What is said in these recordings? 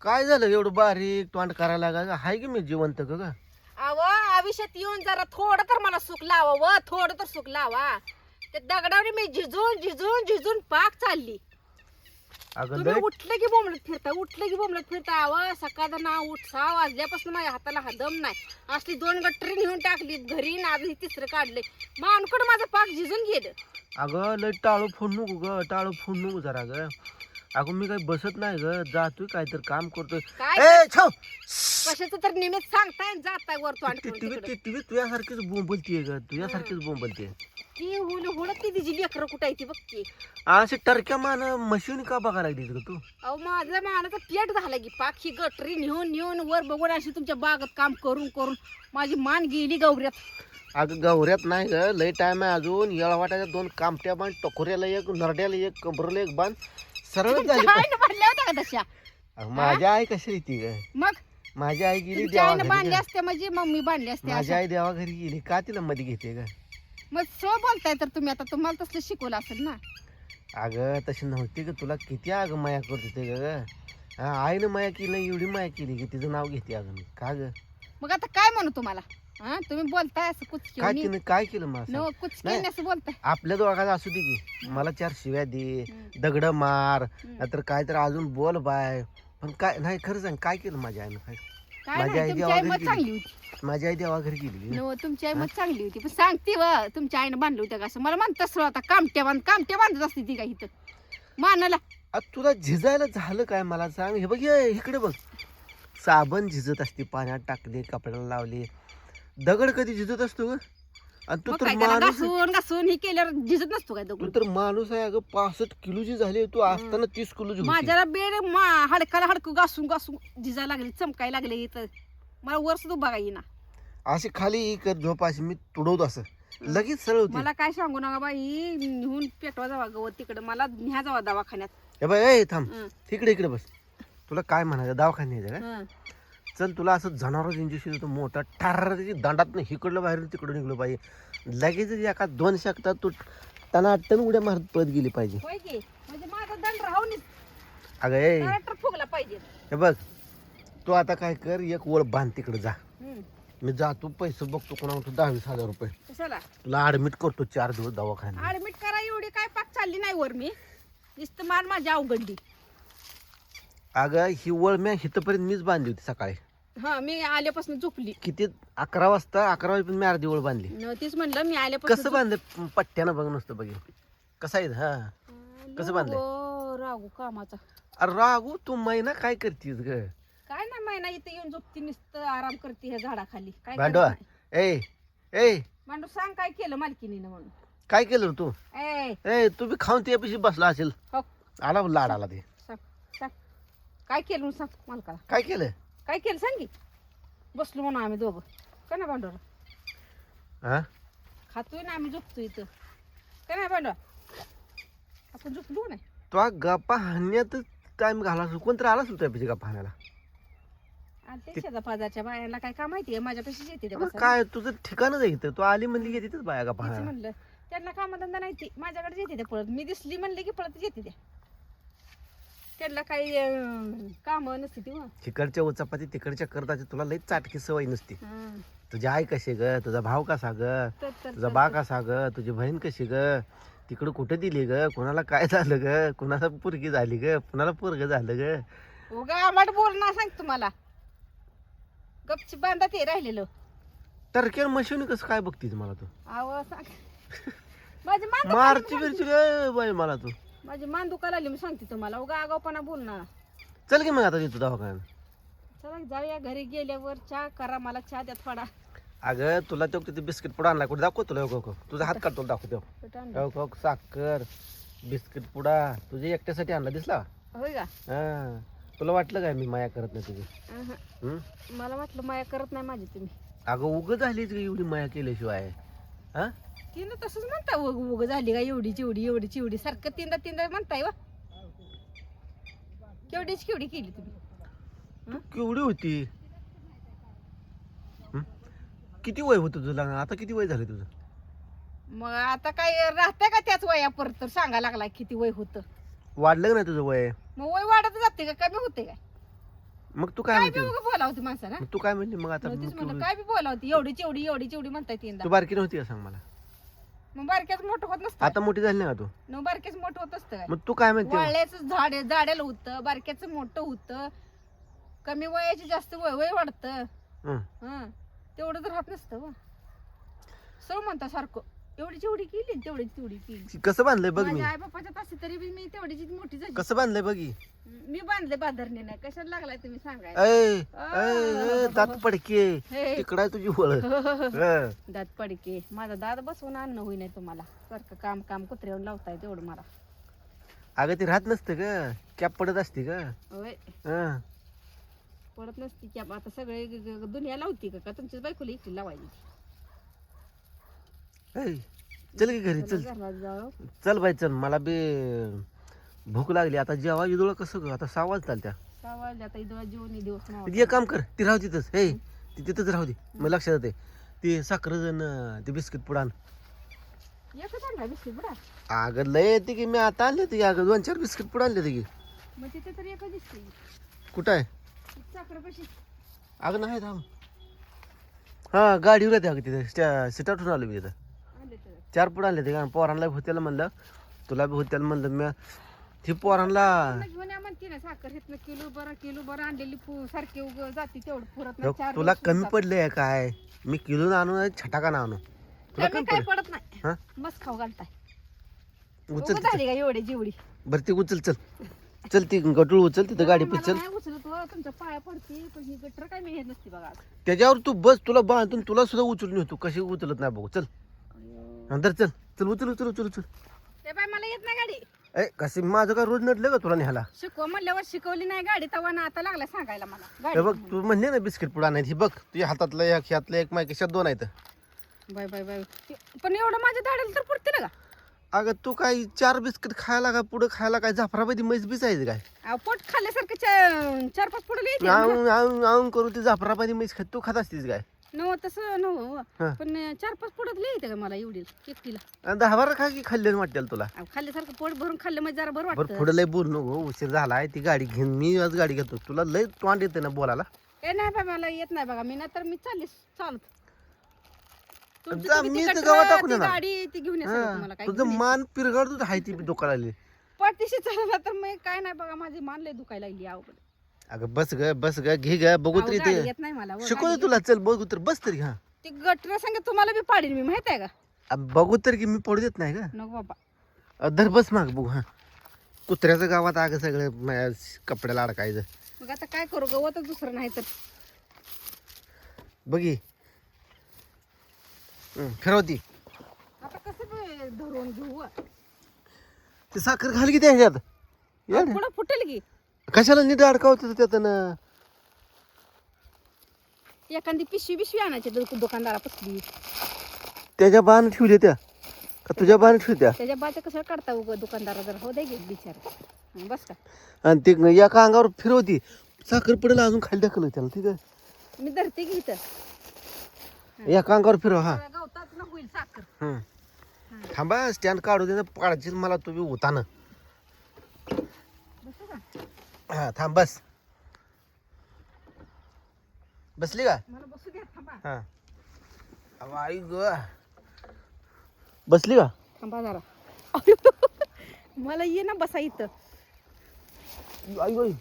काय झालं एवढं बारीक तोंड करायला लागा हाय की मी जिवंत का? अव आयुष्यात येऊन जरा थोडं तर मला सुख लावा थोडं तर सुख लावा. ते दगडावर मी झिजून झिजून झिजून पाक चालली. अगं तुम्ही लय उठलं की बोंबलत फिरता अव सकाळ ना उठ 6 वाजल्यापासून माझ्या हाताला दम नाही. असली 2 गट्टरी नेऊन टाकली घरी ना आज तिसरं काढले. मानकड माझं पाक झिजून गेलं. अगं लय टाळू फोन नको ग, टाळू फोन नको जरा ग. अगं मी काही बसत नाही ग, जातोय काहीतरी काम करतोय. काय ए छो कशाचं तर निमित्त सांगताय आणि जाताय वर तोंड करून टीव्ही तिकडं. टीव्ही तुझ्यासारखीच बोंबलतीये ग, तुझ्यासारखीच बोंबलतीये. ती हुळत ती तिची लेकरं कुठं आहे ती बघ की. असे टरक्या मान मशीन का बघायला लागलीस ग तू? अहो माझा मानाचा पेट झाला की पाक ही गटरी नेऊन नेऊन वर बघून अशी तुमच्या बागत काम करून करून माझी मान गेली गवऱ्यात. अगं गवऱ्यात नाही ग, लय टाइम आहे अजून. येळवाट्याच्या 2 कामट्या बांध, टकोऱ्याला 1, नरड्याला 1, कंबरला 1 बांध. सरळ झाली. आईनं बांधल्या होत्या का तशा? अगं, माझी आई कशी येते ग? मग माझी आई गेली तुमच्या आईनं देवाघरी बांधल्या ग. असत्या म्हणजे मम्मी बांधली असते माझी आई देवाघरी गेली का तिला मध्ये घेते ग? मग सो बोलताय तर तुम्ही आता तुम्हाला तसलं शिकवलं असेल ना. अगं तशी नव्हती ग, तुला किती अगं माया करत होते ग. हा, आईनं माया केली नाही एवढी माया केली की तिचं नाव घेते अगं मी का ग? मग आता काय म्हणू तुम्हाला? हा तुम्ही बोलताय असं काय कुचकी तिने काय केलं मला सांग? न कुचकी नाही. असं बोलताय. आपल्या दोघांना असू दे की मला 4 शिव्या दे, दगड मार, नाहीतर काय तर अजून बोल बाय. पण काय नाही खरं सांग काय केलं माझ्या आईनं? काय काय माझी नाही आई तुमची आई देवाघरी मत चांगली गेली. होती. माझी आई देवाघरी गेली. न तुमची आई मत चांगली होती पण सांगते व तुमच्या आईनं बांधलं होतं का असं मला म्हणत असं आता कामट्या बांधत असते ती का इथं मानाला. आता तुला झिजायला झालं काय मला सांग? हे बघ हे इकडे बघ, साबण झिजत असते, पाण्यात टाकले, कपड्याला लावले. दगड कधी झिजत असतो ग? आणि तू मग तर काय त्याला माणूस, घासून घासून ही केल्यावर झिजत नसतो काय तू दगड. तर माणूस आहे अगं. 65 किलोची झाली तू, असताना 30 किलोची होती. माझ्याला बेड हडकाला हडकं घासून घासून झिजायला लागली चमकायला लागले इथं मला वर सुद्धा बघा येईना. अशी खाली कर झोप, अशी मी तुडवतो असं लगेच सरळ होती. मला काय सांगू नका बाई निहून पेटवा जावा गवत तिकडं मला न्या जावा दवाखान्यात. हे बघ ए थांब, हं. इकडे बस. तुला काय म्हणायचं, दवाखान्यात यायचं का? हं. चल तुला असं जनावरच इंजेक्शन देतो मोठा ठार, त्याची दांडात इकडलं बाहेर तिकडं निघलं पाहिजे. लगेच एका 2 शकतात तू त्यांना टन उड्या मारत पळत गेली पाहिजे. होय की म्हणजे माझा दंड राहून अगं ए ट्रॅक्टर फुगला पाहिजे. हे बघ, तू आता काय कर, एक वळ बांध तिकडे जा. हं. मी जातो पैसे बघतो कोणा 22,000 रुपये कशाला तुला ऍडमिट करतो 4 दिवस दवाखान्यात. ऍडमिट करा एवढी काय पाक चालली नाही वर मी नुसतं मान माझी अवघडली. अगं ही वळ मी इथपर्यंत मीच बांधली होती सकाळी. हा मी आल्यापासून झोपली. किती 11 वाजता 11 वाजेपर्यंत मी अर्धी वळ बांधली. न तेच म्हणलं मी आल्यापासून कसं बांधलं पट्ट्यानं बघ नुसतं बघ कसं आहे. हा कसं बांधलंय? हो रागू कामाचा अरे रागू तू मैना काय करतीस ग? काय नाही महिना इथं येऊन झोपती नुसतं आराम करते ह्या झाडाखाली काय भांडवा करत नाही. ए ए मांडू सांग काय केलं मालकीनीनं म्हणून. काय केलं रे तू? ए ए तू बी खाऊन त्यापाशी बसला असेल. हो आला लाड आला ते. सांग सांग काय केलं म्हणून सांग मालकाला. काय केलं? काय केलं सांग की. बसलो म्हणून आम्ही दोघं का नाही भांडवला हा खातोय ना आम्ही झोपतो इथं का नाही भांडवा आपण झोपलो नाही. तो गप्पा हाणण्यात टाइम घाला कोणतरी आला असेल त्यापाशी गप्पा हाणायला. आणि ते शेजा पाजारच्या बायांना काय का माहिती आहे माझ्यापाशी येते ते मग बसायला. काय तुझं ठिकाणच आहे इथं. तू आली म्हणली की तिथंच बाया गप्पा तेच हाणायला. म्हणलं त्यांना कामधंदा नाही ती माझ्याकडे येते ते पळत मी दिसली म्हणले की पळत येते त्या त्यांना काही काम नसते ती. तिकडच्या उचापाती तिकडच्या करताची तुला लई चाटकी सवय नसते. हं. तुझी आई कशी ग, तुझा भाव कसा ग, तर तुझा बा कसा ग, तुझी बहीण कशी ग, तिकडं कुठे दिली ग, कोणाला काय झालं ग, कोणाला पोरगी झाली ग, कोणाला पोरग झालं ग. उगा आंबट बोल ना सांग तुम्हाला गपची बांधा ते राहिलेलं. टरक्या मशीन कसं काय बघतीस मला तू? आव सांग माझी मान मारची बिरची ग बाई मला तू. माझी मान दुखायला लागली मी सांगते तुम्हाला उगा आगावपणा बोल ना. चल की मग आता तिथं दवाखान्यात. चला जाऊया घरी गेल्यावर चहा करा मला चहा द्या थोडा. अगं तुला तो तिथे बिस्किट पुडा आणला कुठे दाखव तुला. तुझा हात काढतो दाखवतो. कुठं आणलं? साखर बिस्किट पुडा तुझ्या एकट्यासाठी आणला दिसला. होय का हा तुला वाटलं काय मी माया करत नाही तुझी? अहं. हम्म मला वाटलं माया करत नाही माझी तुम्ही. अगं उग झालीच ग एवढी माया केल्याशिवाय. हा तिनं तसंच म्हणता उग झाली का एवढी चिवडी एवढी चिवडी सारखं तीनदा तीनदा म्हणताय वा केवढीच केवढी केली तुम्ही. तू केवढी होती? किती वय होतं तुझं? आता किती वय झालं तुझं? मग आता काय राहतंय का त्याच वया परत तर सांगा लागला किती वय होतं. वाढलं का नाही तुझं वय? मग वय वाढत जाते का कमी होते काय? मग तू काय काय बी म्हणते उगा बोलावती माणसाला मग तू काय म्हणली मग आता तेच मग म्हणलं तू- काय बी बोलावती एवढीच एवढी एवढीच एवढी म्हणताय तीनदा तू बारकी नव्हती का सांग मला मग बारक्याच मोठं होत नसतं आता मोठी झाली नाही का तू न बारक्याच मोठं होत असतं काय मग तू काय म्हणते वाळल्याचं झाड झाडाला होतं बारक्याचं मोठं होतं कमी वयाची जास्त वय वाढतं हं. हं तेवढं तर राहत नसतं व सर्व म्हणता सारखं एवढीच एवढी केली तेवढीच तेवढी केली कसं बांधलंय बघ मी माझ्या आई बापाच्यात असते तरी बी मी तेवढीची मोठी झाली कसं बांधलंय बघी मी बांधले बाधरणे नाही कशाला लागलाय तुम्ही सांगायला ऐ दात पडके हे. तिकडा तुझी ओळख हं. दात पडके माझा दात बसवून अन्न होई नाही तुम्हाला सारखं काम काम कुत्र्यावर लावताय तेवढं मला अगं ते राहत नसतं ग कॅप पडत असते ग होय हं. पडत नसती की आता सगळे दुनिया लावती का तुमच्याच बायकोला इकडे लावायची ऐ, चल की घरी चल घरात जाऊ चल बाई चल मला बी भूक लागली आता जेव्हा इदोळ कसं ग आता 6 वाजता त्या 6 वाजले आता इथं जेवणी दिवस नाव एक काम कर ती राहू तिथंच हे ती तिथंच राहू दे मग लक्षात येते ते साखर जण ते बिस्किट पुडान एकच आणला बिस्किट बडा अगं लय येते की मी आता आणले ते अगं 2-4 बिस्किट पुड आणले ते की मग तिथे तर एकच दिसते कुठं आहे साखर कशी अगं नाही थांब हा गाडीवर येते अगं तिथे सिटावरून आलो मी तिथं आणले तर 4 पुड आणले ते कारण पोरांना होत्याला म्हणलं तुला बी होत्याला म्हणलं मी ती पोरांना घेऊन या म्हणते ना साखर हेतनं किलो बरं आणलेली सारखी उग जाती तेवढं पुरत नाही चार तुला दिवस कमी जातात. पडले काय मी किलो आणू छटाका ना आणू तुला कमी कमी काय पडले पडत नाही हा मस्त खाऊ घालताय उचल उगाच झाली का एवढी जेवढी बरं ती उचल चल चल ती गटूळ उचल तिथं गाडी मला पिचल नाही उचलत हो, तुमच्या पाया पडते पण ही गटर काय मी येत नसते बघा त्याच्यावर तू बस तुला बांधून तुला सुद्धा उचलून येतो कशी उचलत नाही बघू चल नंतर चल चल उचल उचल उचल उचल ते बाय मला येत नाही गाडी ए कशी माझं का रोज नडलं का तुला न्यायला शिकव म्हणल्यावर शिकवली नाही गाडी तवा ना आता लागला सांगायला मला हे गाडी बघ तू म्हणले ना बिस्किट पुडा नाही हे बघ तुझ्या हातातलं एक ह्यातलं एक मायकेशात 2 आहेत बाय बाय बाय पण एवढं माझ्या दाढीला तर पुरते ना का अगं तू काय 4 बिस्किट खायला का पुढं खायला काय जाफराबादी म्हैस बिसायचं काय अहो, पोट खाल्ल्यासारखं 4-5 पुढे येते आऊन आऊन आऊन करू ती जाफराबादी म्हैस खात तू खात असतीस काय नव तसं नव हा. पण 4-5 पुढत लिहिते का मला एवढी एकटीला आणि 10-12 खा की खाल्ले वाटेल तुला अहो, खाल्ल्यासारखं पोट भरून खाल्लं म्हणजे जरा बरं बरं वाटतं पुढं लय बोल नको उशीर झालाय ती गाडी घेऊन मी आज गाडी घेतो तुला लय तोंड येते ना बोलायला ए नाही बा मला येत नाही बघा मी नाही तर मी चालत तुमची जा, तुम्ही मी ती तर गटर, गावात ती टाकून येणार. गाडी ती घेऊन या सगळं तुम्हाला हा, काय तुझं मान पिरगाडतो हाय ती दुकान आली पाठीशी चालला तर मग काय नाही बघा माझी मान लय दुखायला लागली अवघड अगं बस ग घे ग बघू अहो, तरी गाडी ते येत नाही मला व, शिकवतो गाडी तुला चल बघू तर बस तरी हा ती गटर सांगे तुम्हाला बी पाडीन मी माहित आहे का बघू तर की मी पडू देत नाही का नको बाबा धर बस माग बघू हा कुत्र्याचं गावात अगं सगळं कपड्याला अडकायचं मग आता काय करू गवतच दुसरं नाही तर बघी फिरवती आता कसं बी धरून घेऊ ते साखर घाल की त्या ह्याच्यात येड. पुढं फुटेल की कशाला नीट अडकावत त्यातून एखादी पिशवी आणायची दुकानदारापासून त्याच्या बाण ठेवल्या त्या का तुझ्या बाण ठेवत्या त्याच्या बाच्या कसं काढता उग दुकानदारा जर हो दे गे बिचार बस का आणि ते एका अंगावर फिरवती साखर पडेल अजून खाली ढकल त्याला ठीक आहे मी धरते की इथं एका अंगावर फिरव हा गवतात ना होईल साखर हम्म. थांबा स्टँड काढू दे ना पाडशील मला तुम्ही होताना बसू का हा थांब बस बसली का मला बसू द्या थांबा हा अहो, आई ग बसली का थांबा जरा मला ये ना बसा इथं आई गं.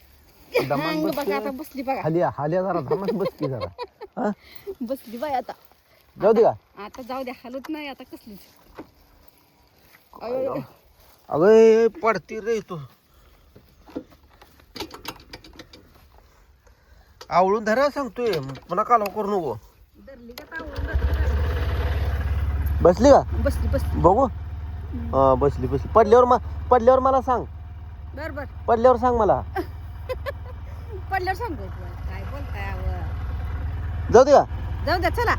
दमान हांग बघा आता बसते. बसली बघा हाल्या हाल्या जरा दमान बसली जरा हा बसली बाय आता जाऊ दे का आता जाऊ द्या हालत नाही आता कसलीच अयो, अगं पडती रे तू आवळून धरा सांगतोय पुन्हा कालवा करू नको धरली का तावडून धरली का? बसली का बसली बसली बघू हा बसली बसली पडल्यावर मला सांग बर बर पडल्यावर सांग मला पडल्यावर सांगू काय बोलताय अहो. जाऊ दे का जाऊ द्या चला